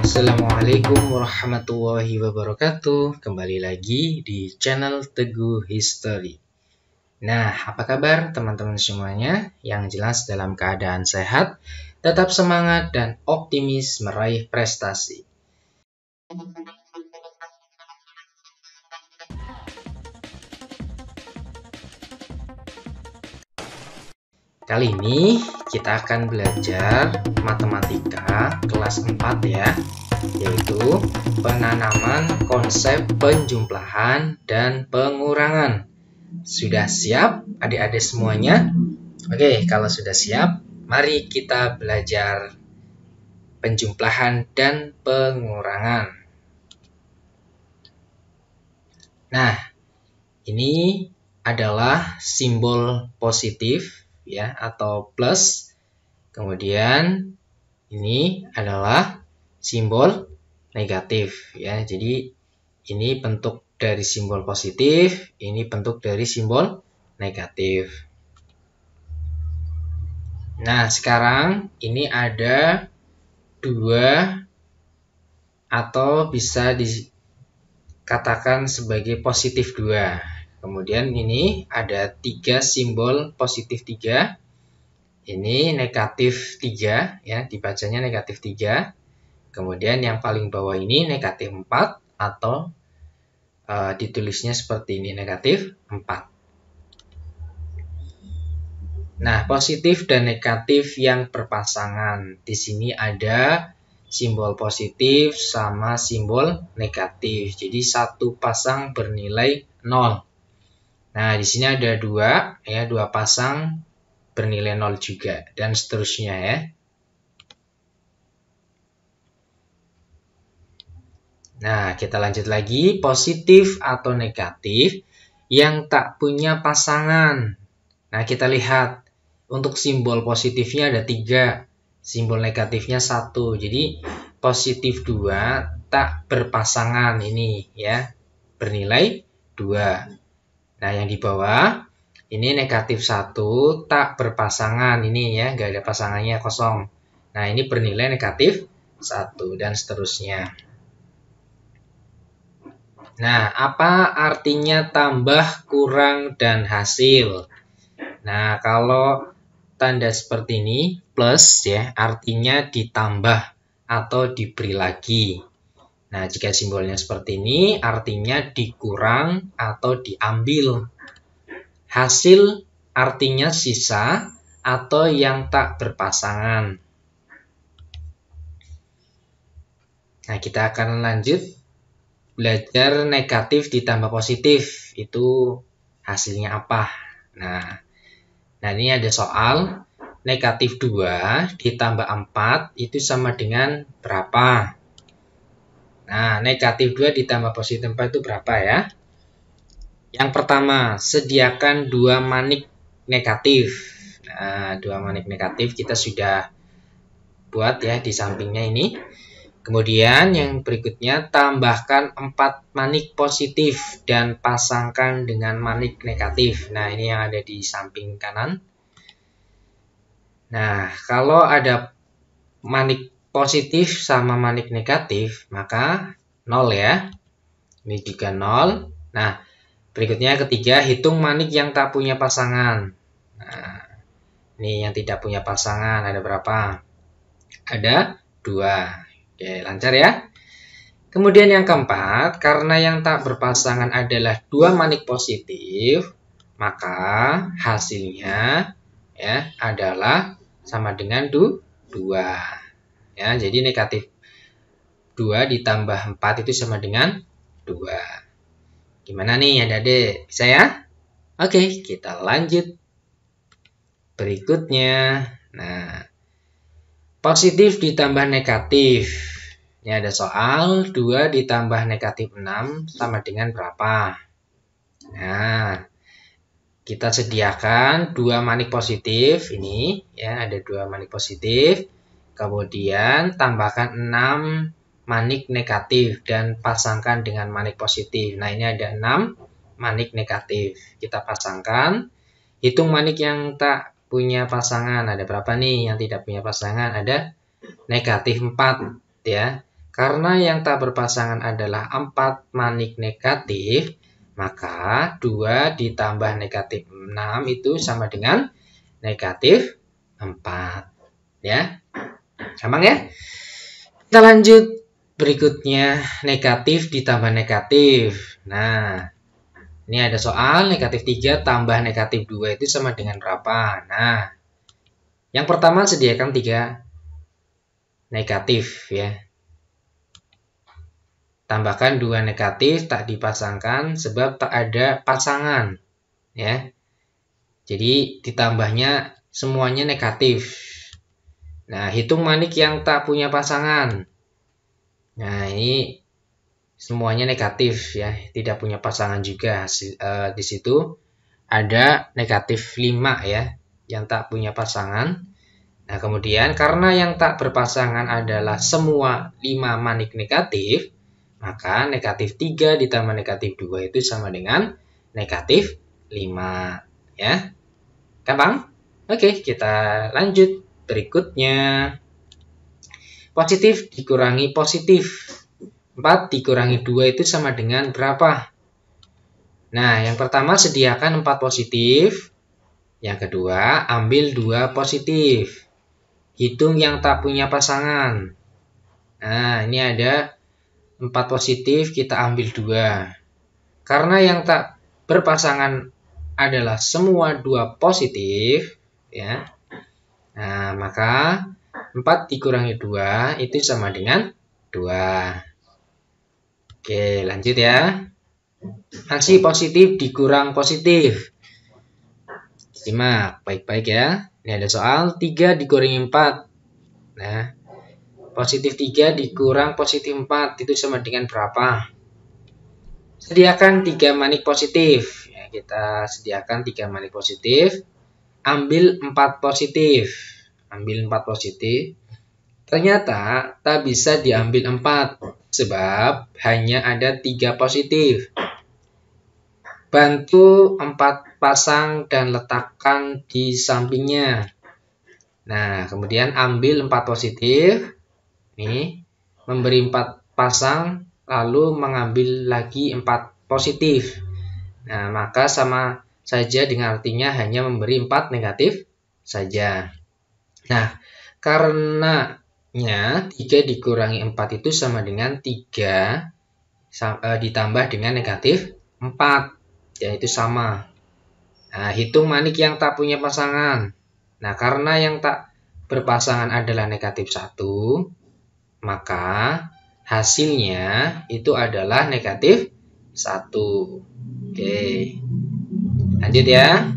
Assalamualaikum warahmatullahi wabarakatuh. Kembali lagi di channel Teguh History. Nah, apa kabar teman-teman semuanya? Yang jelas dalam keadaan sehat, tetap semangat dan optimis meraih prestasi. Kali ini kita akan belajar matematika kelas 4 ya, yaitu penanaman konsep penjumlahan dan pengurangan. Sudah siap adik-adik semuanya? Oke, kalau sudah siap, mari kita belajar penjumlahan dan pengurangan. Nah, ini adalah simbol positif ya, atau plus. Kemudian ini adalah simbol negatif ya. Jadi ini bentuk dari simbol positif, ini bentuk dari simbol negatif. Nah, sekarang ini ada dua atau bisa dikatakan sebagai positif 2. Kemudian ini ada 3 simbol positif 3. Ini negatif 3 ya, dibacanya negatif 3. Kemudian yang paling bawah ini negatif 4 atau ditulisnya seperti ini, negatif 4. Nah, positif dan negatif yang berpasangan. Di sini ada simbol positif sama simbol negatif. Jadi satu pasang bernilai 0. Nah, di sini ada dua pasang bernilai 0 juga, dan seterusnya ya. Nah, kita lanjut lagi, positif atau negatif yang tak punya pasangan. Nah, kita lihat, untuk simbol positifnya ada 3, simbol negatifnya 1. Jadi, positif 2 tak berpasangan ini ya, bernilai 2. Nah, yang di bawah ini negatif 1 tak berpasangan, ini ya, nggak ada pasangannya, kosong. Nah, ini bernilai negatif 1 dan seterusnya. Nah, apa artinya tambah, kurang, dan hasil? Nah, kalau tanda seperti ini plus ya, artinya ditambah atau diberi lagi. Nah, jika simbolnya seperti ini, artinya dikurang atau diambil. Hasil artinya sisa atau yang tak berpasangan. Nah, kita akan lanjut belajar negatif ditambah positif. Itu hasilnya apa? Nah ini ada soal negatif 2 ditambah 4 itu sama dengan berapa? Nah, negatif 2 ditambah positif 4 itu berapa ya? Yang pertama, sediakan 2 manik negatif. Nah, 2 manik negatif kita sudah buat ya di sampingnya ini. Kemudian yang berikutnya, tambahkan 4 manik positif dan pasangkan dengan manik negatif. Nah, ini yang ada di samping kanan. Nah, kalau ada manik positif sama manik negatif, maka 0 ya. Ini juga 0. Nah, berikutnya ketiga, hitung manik yang tak punya pasangan. Nah, ini yang tidak punya pasangan ada berapa? Ada 2. Oke, lancar ya. Kemudian yang keempat, karena yang tak berpasangan adalah 2 manik positif, maka hasilnya ya adalah sama dengan 2. Ya, jadi negatif 2 ditambah 4 itu sama dengan 2. Gimana nih adik-adik? Bisa ya? Oke, kita lanjut. Berikutnya, nah, positif ditambah negatif. Ini ada soal 2 ditambah negatif 6 sama dengan berapa? Nah, kita sediakan 2 manik positif. Ini ya, ada 2 manik positif. Kemudian tambahkan 6 manik negatif dan pasangkan dengan manik positif. Nah, ini ada 6 manik negatif. Kita pasangkan. Hitung manik yang tak punya pasangan. Ada berapa nih yang tidak punya pasangan? Ada negatif 4 ya. Karena yang tak berpasangan adalah 4 manik negatif, maka 2 ditambah negatif 6 itu sama dengan negatif 4 ya. Gampang ya? Kita lanjut. Berikutnya negatif ditambah negatif. Nah, ini ada soal negatif 3 tambah negatif 2 itu sama dengan berapa? Nah, yang pertama sediakan 3 negatif ya. Tambahkan 2 negatif tak dipasangkan sebab tak ada pasangan ya. Jadi ditambahnya semuanya negatif. Nah, hitung manik yang tak punya pasangan. Nah, ini semuanya negatif ya, tidak punya pasangan juga. Di situ ada negatif 5 ya, yang tak punya pasangan. Nah, kemudian karena yang tak berpasangan adalah semua 5 manik negatif, maka negatif 3 ditambah negatif 2 itu sama dengan negatif 5 ya. Gampang? Oke, kita lanjut. Berikutnya positif dikurangi positif. 4 dikurangi 2 itu sama dengan berapa? Nah, yang pertama sediakan 4 positif. Yang kedua, ambil 2 positif. Hitung yang tak punya pasangan. Nah, ini ada 4 positif, kita ambil 2. Karena yang tak berpasangan adalah semua 2 positif, ya. Nah, maka 4 dikurangi 2 itu sama dengan 2. Oke, lanjut ya. Masih positif dikurang positif. Simak baik-baik ya. Ini ada soal 3 dikurangi 4. Nah, positif 3 dikurang positif 4 itu sama dengan berapa? Sediakan 3 manik positif. Ya, kita sediakan 3 manik positif. Ambil 4 positif. Ambil 4 positif. Ternyata tak bisa diambil 4 sebab hanya ada 3 positif. Bantu 4 pasang dan letakkan di sampingnya. Nah, kemudian ambil 4 positif. Nih, memberi 4 pasang lalu mengambil lagi 4 positif. Nah, maka sama saja dengan artinya hanya memberi 4 negatif saja. Nah, karenanya 3 dikurangi 4 itu sama dengan 3 ditambah dengan negatif 4. Yaitu sama. Nah, hitung manik yang tak punya pasangan. Nah, karena yang tak berpasangan adalah negatif 1, maka hasilnya itu adalah negatif 1. Oke. Lanjut ya.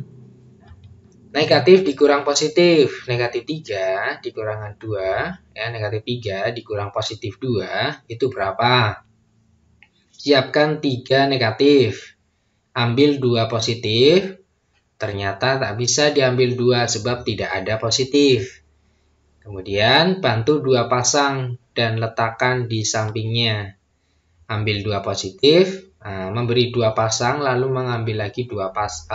Negatif dikurang positif. Negatif 3 dikurangkan 2. Ya, negatif 3 dikurang positif 2. Itu berapa? Siapkan 3 negatif. Ambil 2 positif. Ternyata tak bisa diambil 2 sebab tidak ada positif. Kemudian bantu 2 pasang dan letakkan di sampingnya. Ambil 2 positif. Memberi 2 pasang lalu mengambil lagi 2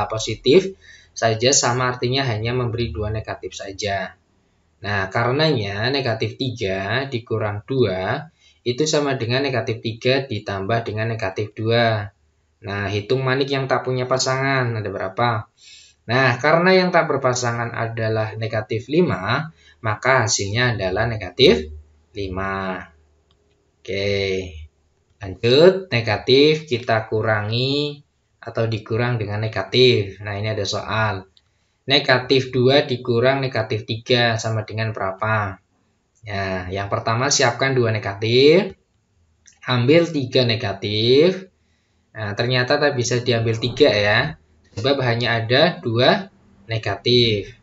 positif saja sama artinya hanya memberi 2 negatif saja. Nah, karenanya negatif 3 dikurang 2 itu sama dengan negatif 3 ditambah dengan negatif 2. Nah, hitung manik yang tak punya pasangan ada berapa? Nah, karena yang tak berpasangan adalah negatif 5, maka hasilnya adalah negatif 5. Oke. Lanjut, negatif kita kurangi atau dikurang dengan negatif. Nah, ini ada soal. Negatif 2 dikurang negatif 3 sama dengan berapa? Ya, yang pertama siapkan 2 negatif. Ambil 3 negatif. Nah, ternyata tak bisa diambil 3 ya. Sebab hanya ada 2 negatif.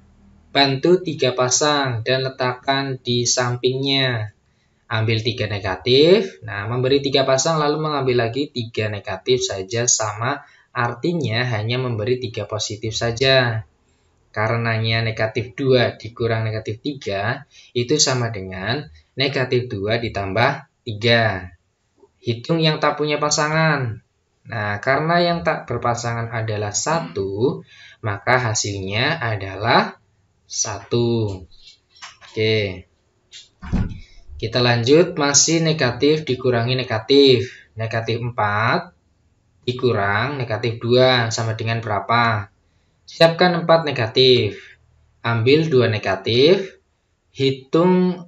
Bantu 3 pasang dan letakkan di sampingnya. Ambil 3 negatif. Nah, memberi 3 pasang lalu mengambil lagi 3 negatif saja sama artinya hanya memberi 3 positif saja. Karenanya negatif 2 dikurang negatif 3 itu sama dengan negatif 2 ditambah 3. Hitung yang tak punya pasangan. Nah, karena yang tak berpasangan adalah 1, maka hasilnya adalah 1. Oke. Kita lanjut, masih negatif dikurangi negatif. Negatif 4 dikurang negatif 2 sama dengan berapa? Siapkan 4 negatif. Ambil 2 negatif. Hitung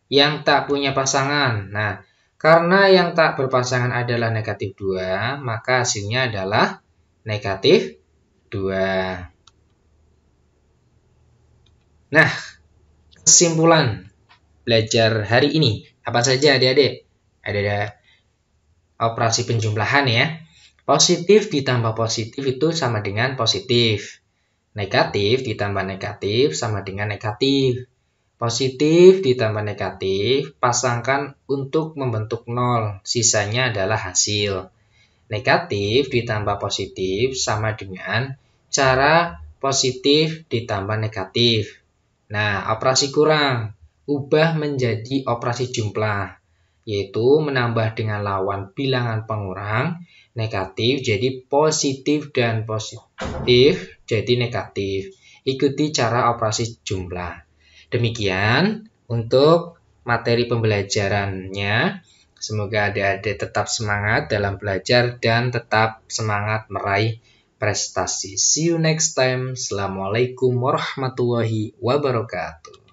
yang tak punya pasangan. Nah, karena yang tak berpasangan adalah negatif 2, maka hasilnya adalah negatif 2. Nah, kesimpulan belajar hari ini. Apa saja adik-adik? Ada operasi penjumlahan ya. Positif ditambah positif itu sama dengan positif. Negatif ditambah negatif sama dengan negatif. Positif ditambah negatif, pasangkan untuk membentuk 0. Sisanya adalah hasil. Negatif ditambah positif sama dengan cara positif ditambah negatif. Nah, operasi kurang ubah menjadi operasi jumlah, yaitu menambah dengan lawan bilangan pengurang, negatif jadi positif dan positif jadi negatif. Ikuti cara operasi jumlah. Demikian untuk materi pembelajarannya. Semoga adik-adik tetap semangat dalam belajar dan tetap semangat meraih prestasi. See you next time. Assalamualaikum warahmatullahi wabarakatuh.